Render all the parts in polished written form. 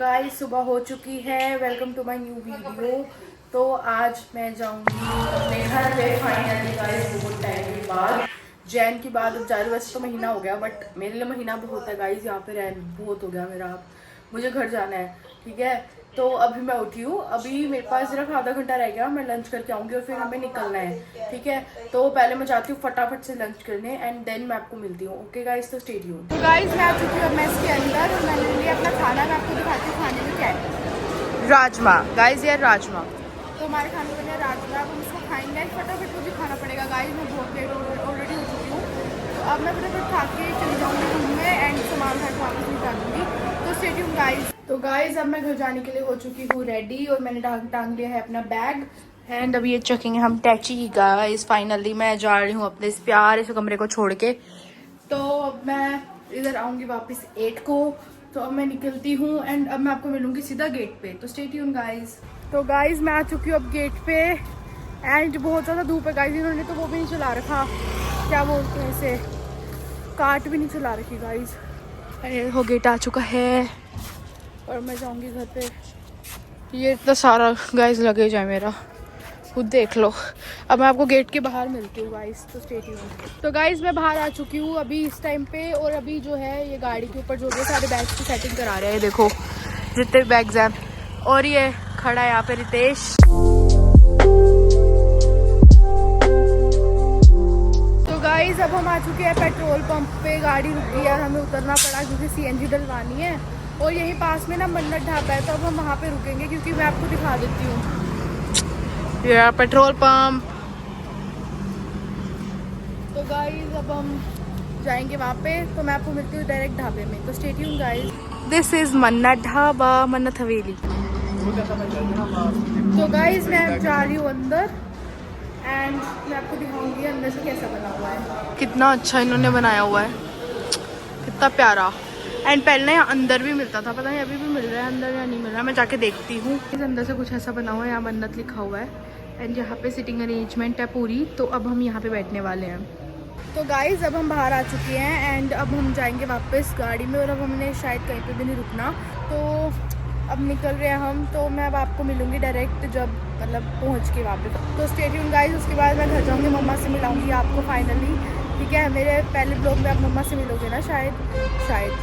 Guys सुबह हो चुकी है। Welcome to my new video. तो आज मैं जाऊंगी अपने घर पे फाइनली गाइस, बहुत टाइम के बाद, जैन की बाद। अब 4 वैसे तो महीना हो गया, बट मेरे लिए महीना बहुत है गाइस। यहाँ पे रहना बहुत हो गया मेरा। अब मुझे घर जाना है, ठीक है। तो अभी मैं उठी हूँ, अभी मेरे पास सिर्फ आधा घंटा रह गया। मैं लंच करके आऊँगी और फिर हमें निकलना है, ठीक है। तो पहले मैं जाती हूँ फटाफट से लंच करने एंड देन मैं आपको मिलती हूँ। ओके गाइस, तो स्टे ट्यून्ड। तो गाइस मैं आ चुकी हूँ मेस के अंदर और मैंने लिया अपना खाना। मैं आपको दिखाती हूँ खाने में क्या है। राजमा गाइस, यार राजमा। तो हमारे खाने बने राजमा। अब हम इसको खाएंगे, फटाफट मुझे खाना पड़ेगा गाइस। मैं बहुत लेट ऑलरेडी हो चुकी हूँ। तो अब मैं फटाफट खा के चली जाऊँगी रूम में एंड सामान घर वापस निकाल दूँगी। तो स्टे ट्यून्ड गाइस। तो गाइस अब मैं घर जाने के लिए हो चुकी हूँ रेडी और मैंने टांग लिया है अपना बैग एंड अभी ये चेकिंग हम टैची गाइस। फाइनली मैं जा रही हूँ अपने इस प्यारे से कमरे को छोड़ के। तो अब मैं इधर आऊँगी वापस 8 को। तो अब मैं निकलती हूँ एंड अब मैं आपको मिलूंगी सीधा गेट पे। तो स्टे ट्यून्ड गाइस। तो गाइस मैं आ चुकी हूँ अब गेट पे एंड बहुत ज़्यादा धूप है गाइस। इन्होंने तो वो भी नहीं चला रखा, क्या बोलते हैं इसे, कार्ट भी नहीं चला रखी गाइस। हो गेट आ चुका है और मैं जाऊंगी घर पे। ये इतना सारा गाइस लगेज है मेरा, खुद देख लो। अब मैं आपको गेट के बाहर मिलती हूँ गाइस, तो स्टे ट्यून्ड। तो गाइस मैं बाहर आ चुकी हूँ अभी इस टाइम पे और अभी जो है ये गाड़ी के ऊपर जो है सारे बैग्स की सेटिंग करा रहे हैं। ये देखो जितने बैग्स हैं और ये खड़ा है यहाँ पे रितेश। तो गाइस अब हम आ चुके हैं पेट्रोल पंप पे। गाड़ी रुकी है और हमें उतरना पड़ा क्योंकि सीएनजी डलवानी है और यहीं पास में ना मन्नत ढाबा है। तो अब हम वहाँ पे रुकेंगे क्योंकि मैं आपको दिखा देती हूँ ये पेट्रोल पंप। तो गाइस अब हम जाएंगे वहाँ पे, तो मैं आपको मिलती हूँ डायरेक्ट ढाबे में। तो stay tuned guys. This is मन्नत ढाबा, मन्नत हवेली। तो गाइस मैं जा रही हूँ अंदर एंड मैं आपको दिखाऊंगी अंदर से कैसा बना हुआ है। कितना अच्छा इन्होंने बनाया हुआ है, कितना प्यारा। एंड पहले यहाँ अंदर भी मिलता था, पता नहीं अभी भी मिल रहा है अंदर या नहीं मिल रहा है, मैं जाके देखती हूँ। इस अंदर से कुछ ऐसा बना हुआ है, यहाँ मन्नत लिखा हुआ है एंड यहाँ पे सिटिंग अरेंजमेंट है पूरी। तो अब हम यहाँ पे बैठने वाले हैं। तो गाइस अब हम बाहर आ चुके हैं एंड अब हम जाएंगे वापस गाड़ी में और अब हमने शायद कहीं पे भी नहीं रुकना। तो अब निकल रहे हैं हम। तो मैं अब आपको मिलूंगी डायरेक्ट जब मतलब पहुंच के वापस। तो स्टे ट्यून्ड गाइस। उसके बाद मैं घर जाऊंगी, मम्मा से मिलाऊंगी आपको फाइनली, ठीक है। मेरे पहले ब्लॉग में आप मम्मा से मिलोगे ना, शायद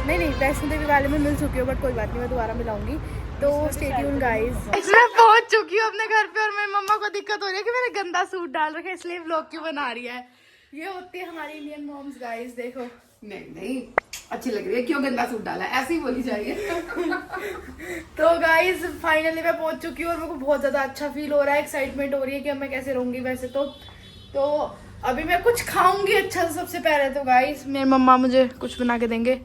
नहीं वैष्णो देवी वाले में मिल चुकी हो, बट कोई बात नहीं, मैं दोबारा मिलाऊंगी। तो स्टे ट्यून्ड गाइस। मैं पहुंच चुकी हूँ अपने घर पे और मेरी मम्मा को दिक्कत हो रही है कि मैंने गंदा सूट डाल रखा है, इसलिए व्लॉग क्यों बना रही है। ये होती है हमारी इंडियन मॉम्स गाइस, देखो। नहीं अच्छी लग रही है, क्यों गंदा सूट डाला है, ऐसे ही बोली जाएगी। तो गाइस फाइनली मैं पहुंच चुकी हूँ और मेरे को बहुत ज्यादा अच्छा फील हो रहा है, एक्साइटमेंट हो रही है कि अब मैं कैसे रहूंगी वैसे तो अभी मैं कुछ खाऊंगी अच्छा से सबसे पहले। तो गाइस मेरी मम्मा मुझे कुछ बना के देंगे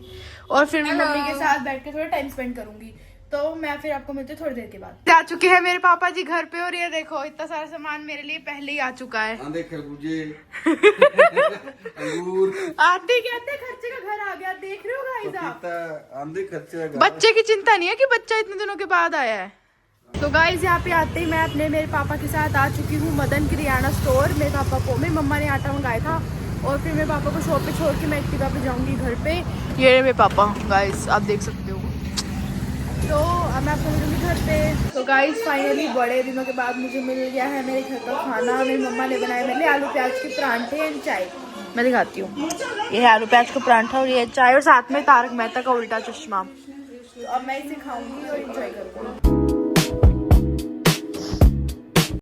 और फिर मैं मम्मी के साथ बैठ के थोड़ा टाइम स्पेंड करूंगी। तो मैं फिर आपको मिलती हूँ थोड़ी देर के बाद। आ चुके हैं मेरे पापा जी घर पे और ये देखो इतना सारा सामान मेरे लिए पहले ही आ चुका है। आंधे खरबूजे अंगूर आते कहते खर्चे का घर आ गया, देख रहे हो गाइस आप। आंधे खर्चे का बच्चे की चिंता नहीं है कि बच्चा इतने दिनों के बाद आया है। तो गाइस यहाँ पे आते ही मैं मेरे पापा के साथ आ चुकी हूँ मदन किरियाना स्टोर। मेरे पापा को मेरी मम्मा ने आटा मंगाया था और फिर मेरे पापा को शॉप पे छोड़ के मैं एक्टिवा पे जाऊंगी घर पे। ये मेरे पापा गाइस, आप देख सकते हो। तो अब मैं आपको मिलूंगी घर पे। तो गाइस फाइनली बड़े दिनों के बाद मुझे मिल गया है मेरे घर का खाना। मेरी मम्मा ने बनाया मेरे लिए आलू प्याज के परांठे एंड चाय। मैं दिखाती हूँ, ये है आलू प्याज का परांठा और ये चाय और साथ में तारक मेहता का उल्टा चश्मा। तो अब मैं इसे खाऊंगी और एंजॉय करूंगी।